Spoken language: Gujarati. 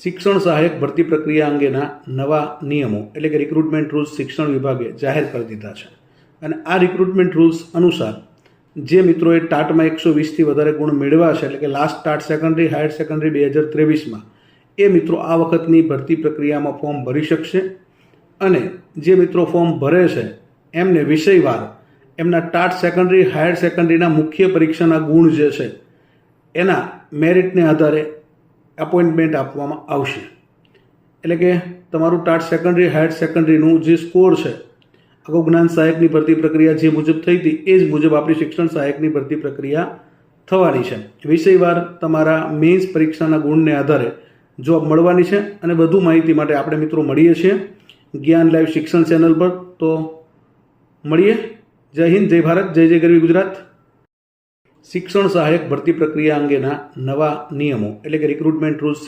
શિક્ષણ સહાયક ભરતી પ્રક્રિયા અંગેના નવા નિયમો એટલે કે રિક્રુટમેન્ટ રૂલ્સ શિક્ષણ વિભાગે જાહેર કરી દીધા છે અને આ રિક્રુટમેન્ટ રૂલ્સ અનુસાર જે મિત્રોએ ટાટમાં 120થી વધારે ગુણ મેળવ્યા છે એટલે કે last TAT secondary higher secondary 2023માં એ મિત્રો આ વખતની ભરતી પ્રક્રિયામાં ફોર્મ ભરી શકશે અને જે મિત્રો ફોર્મ ભરે છે એમને વિષયવાર એમના ટાટ સેકન્ડરી હાયર સેકન્ડરીના મુખ્ય પરીક્ષાના ગુણ જે છે એના મેરિટને આધારે અપોઇન્ટમેન્ટ આપવામાં આવશે। એટલે કે તમારું ટાટ સેકન્ડરી હાયર સેકન્ડરીનું જે સ્કોર છે અગાઉ જ્ઞાન સહાયકની ભરતી પ્રક્રિયા જે મુજબ થઈ હતી એ જ મુજબ આપણી શિક્ષણ સહાયકની ભરતી પ્રક્રિયા થવાની છે। વિષયવાર તમારા મેન્સ પરીક્ષાના ગુણને આધારે જોબ મળવાની છે અને વધુ માહિતી માટે આપણે મિત્રો મળીએ છીએ જ્ઞાન લાઈવ શિક્ષણ ચેનલ પર। તો મળીએ। જય હિન્દ, જય ભારત, જય જય ગરવી ગુજરાત। શિક્ષણ સહાયક ભરતી પ્રક્રિયા અંગેના નવા નિયમો એટલે કે રિક્રુટમેન્ટ રૂલ્સ